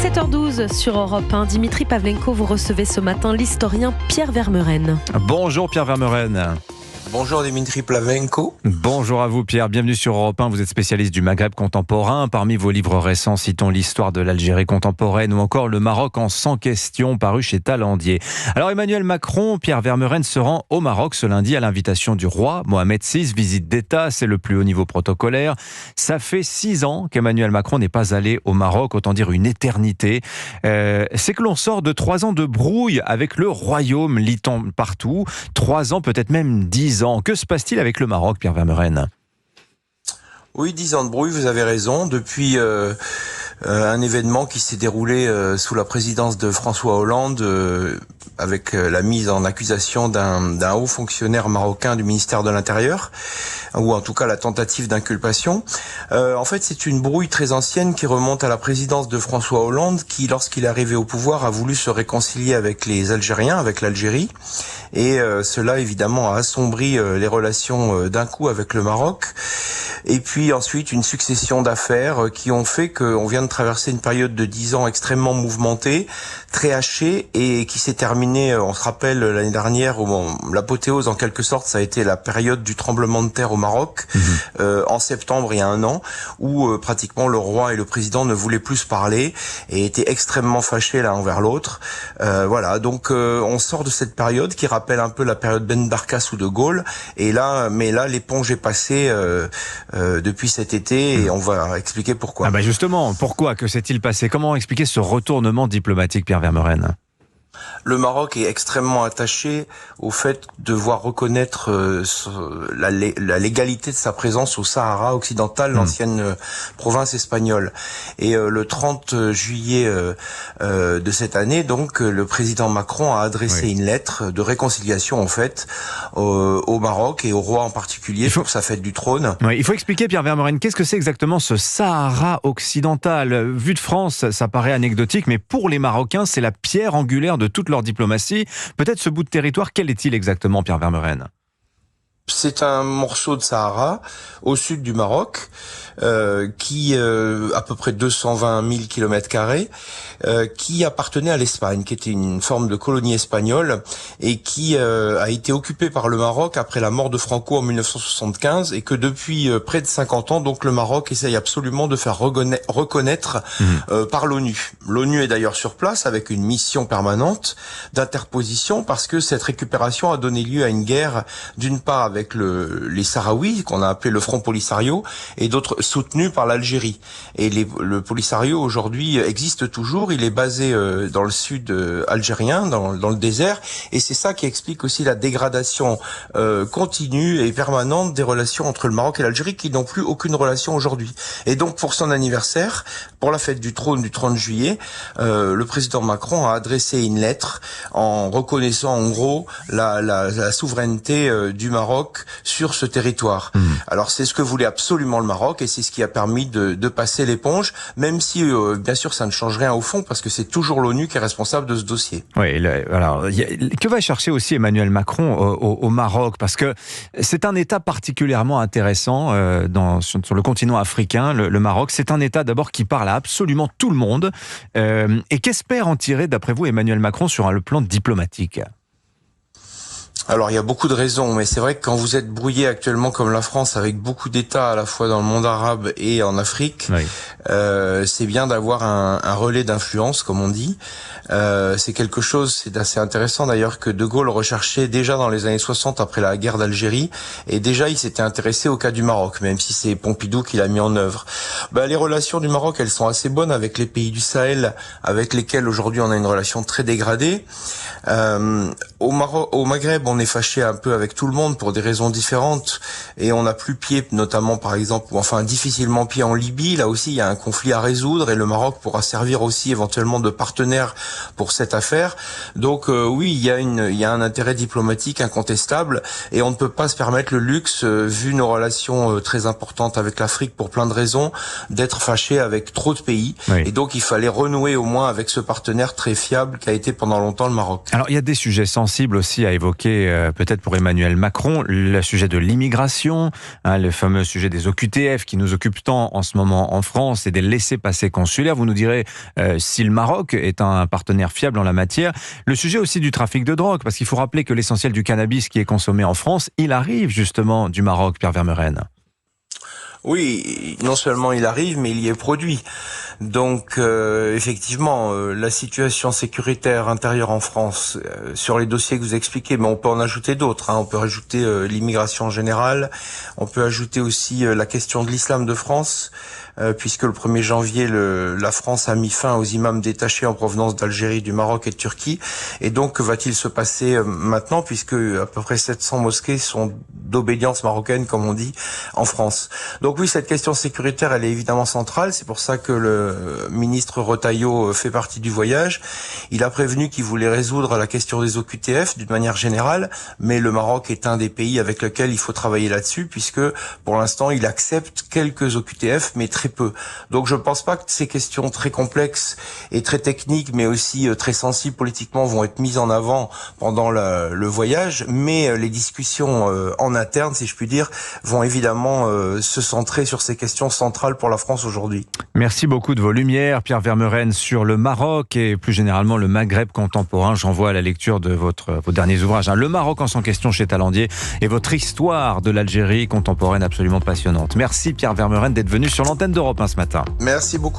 7h12 sur Europe 1. Dimitri Pavlenko, vous recevez ce matin l'historien Pierre Vermeuren. Bonjour Pierre Vermeuren. Bonjour Dimitri Pavlenko. Bonjour à vous Pierre, bienvenue sur Europe 1. Vous êtes spécialiste du Maghreb contemporain. Parmi vos livres récents, citons l'histoire de l'Algérie contemporaine ou encore le Maroc en 100 questions, paru chez Talandier. Alors Emmanuel Macron, Pierre Vermeuren se rend au Maroc ce lundi à l'invitation du roi Mohamed VI. Visite d'État, c'est le plus haut niveau protocolaire. Ça fait 6 ans qu'Emmanuel Macron n'est pas allé au Maroc, autant dire une éternité. C'est que l'on sort de 3 ans de brouille avec le royaume, lit-on partout. 3 ans, peut-être même 10 ans. Que se passe-t-il avec le Maroc, Pierre Vermeuren ? Oui, 10 ans de brouille, vous avez raison. Depuis un événement qui s'est déroulé sous la présidence de François Hollande, avec la mise en accusation d'un haut fonctionnaire marocain du ministère de l'Intérieur, ou en tout cas la tentative d'inculpation. En fait, c'est une brouille très ancienne qui remonte à la présidence de François Hollande, qui, lorsqu'il est arrivé au pouvoir, a voulu se réconcilier avec les Algériens, avec l'Algérie. Et cela, évidemment, a assombri les relations d'un coup avec le Maroc. Et puis ensuite, une succession d'affaires qui ont fait qu'on vient de traverser une période de 10 ans extrêmement mouvementée, très hachée, et qui s'est terminée, on se rappelle, l'année dernière, l'apothéose, en quelque sorte, ça a été la période du tremblement de terre au Maroc, en septembre, il y a 1 an, où pratiquement le roi et le président ne voulaient plus se parler, et étaient extrêmement fâchés l'un envers l'autre. Voilà, donc on sort de cette période qui rappelle un peu la période Ben Barka sous De Gaulle, et là, l'éponge est passée depuis cet été, et on va expliquer pourquoi. Justement, pourquoi ? Que s'est-il passé ? Comment expliquer ce retournement diplomatique, Pierre Vermeuren ? Le Maroc est extrêmement attaché au fait de voir reconnaître la légalité de sa présence au Sahara occidental, l'ancienne province espagnole. Et le 30 juillet de cette année, donc, le président Macron a adressé une lettre de réconciliation, en fait, au Maroc et au roi en particulier pour sa fête du trône. Oui, il faut expliquer, Pierre Vermeuren, qu'est-ce que c'est exactement ce Sahara occidental ? Vu de France, ça paraît anecdotique, mais pour les Marocains, c'est la pierre angulaire de toute leur diplomatie. Peut-être ce bout de territoire, quel est-il exactement, Pierre Vermeuren ? C'est un morceau de Sahara au sud du Maroc qui à peu près 220 000 km², qui appartenait à l'Espagne, qui était une forme de colonie espagnole et qui a été occupé par le Maroc après la mort de Franco en 1975, et que depuis près de 50 ans, donc, le Maroc essaye absolument de faire reconnaître par l'ONU. L'ONU est d'ailleurs sur place avec une mission permanente d'interposition, parce que cette récupération a donné lieu à une guerre, d'une part avec les Sahraouis, qu'on a appelé le Front Polisario, et d'autres soutenu par l'Algérie. Et le Polisario aujourd'hui existe toujours, il est basé dans le sud algérien, dans le désert, et c'est ça qui explique aussi la dégradation continue et permanente des relations entre le Maroc et l'Algérie, qui n'ont plus aucune relation aujourd'hui. Et donc, pour son anniversaire, pour la fête du trône du 30 juillet, le président Macron a adressé une lettre en reconnaissant en gros la souveraineté du Maroc sur ce territoire. Alors c'est ce que voulait absolument le Maroc, et c'est ce qui a permis de passer l'éponge, même si bien sûr ça ne change rien au fond, parce que c'est toujours l'ONU qui est responsable de ce dossier. Oui, alors que va chercher aussi Emmanuel Macron au Maroc, parce que c'est un État particulièrement intéressant sur le continent africain, le Maroc. C'est un État d'abord qui parle à absolument tout le monde. Et qu'espère en tirer, d'après vous, Emmanuel Macron sur le plan diplomatique ? Alors, il y a beaucoup de raisons, mais c'est vrai que quand vous êtes brouillé actuellement comme la France, avec beaucoup d'États à la fois dans le monde arabe et en Afrique, c'est bien d'avoir un relais d'influence, comme on dit. C'est quelque chose, c'est assez intéressant d'ailleurs, que De Gaulle recherchait déjà dans les années 60 après la guerre d'Algérie, et déjà il s'était intéressé au cas du Maroc, même si c'est Pompidou qui l'a mis en œuvre. Les relations du Maroc, elles sont assez bonnes avec les pays du Sahel, avec lesquels aujourd'hui on a une relation très dégradée. Au Maghreb, on est fâché un peu avec tout le monde pour des raisons différentes, et on n'a plus pied, notamment par exemple, difficilement pied en Libye. Là aussi, il y a un conflit à résoudre, et le Maroc pourra servir aussi éventuellement de partenaire pour cette affaire. Donc oui, il y a un intérêt diplomatique incontestable, et on ne peut pas se permettre le luxe, vu nos relations très importantes avec l'Afrique pour plein de raisons, d'être fâché avec trop de pays. Et donc il fallait renouer au moins avec ce partenaire très fiable qu'a été pendant longtemps le Maroc. Alors il y a des sujets sensibles aussi à évoquer évoquer peut-être pour Emmanuel Macron le sujet de l'immigration, le fameux sujet des OQTF qui nous occupe tant en ce moment en France et des laissez-passer consulaires. Vous nous direz si le Maroc est un partenaire fiable en la matière. Le sujet aussi du trafic de drogue, parce qu'il faut rappeler que l'essentiel du cannabis qui est consommé en France, il arrive justement du Maroc, Pierre Vermeuren. Oui, non seulement il arrive, mais il y est produit. Donc effectivement, la situation sécuritaire intérieure en France, sur les dossiers que vous expliquez, mais on peut en ajouter d'autres. On peut ajouter l'immigration en général, on peut ajouter aussi la question de l'islam de France, puisque le 1er janvier, la France a mis fin aux imams détachés en provenance d'Algérie, du Maroc et de Turquie. Et donc, que va-t-il se passer maintenant, puisque à peu près 700 mosquées sont d'obédience marocaine, comme on dit, en France. Donc oui, cette question sécuritaire, elle est évidemment centrale. C'est pour ça que le ministre Retailleau fait partie du voyage. Il a prévenu qu'il voulait résoudre la question des OQTF d'une manière générale, mais le Maroc est un des pays avec lequel il faut travailler là-dessus, puisque pour l'instant, il accepte quelques OQTF, mais très peu. Donc je ne pense pas que ces questions très complexes et très techniques, mais aussi très sensibles politiquement, vont être mises en avant pendant le voyage, mais les discussions en interne, si je puis dire, vont évidemment se centrer sur ces questions centrales pour la France aujourd'hui. Merci beaucoup de vos lumières, Pierre Vermeuren, sur le Maroc et plus généralement le Maghreb contemporain. J'envoie à la lecture de vos derniers ouvrages, Le Maroc en 100 questions chez Talandier et votre histoire de l'Algérie contemporaine absolument passionnante. Merci Pierre Vermeuren d'être venu sur l'antenne d'Europe 1 ce matin. Merci beaucoup.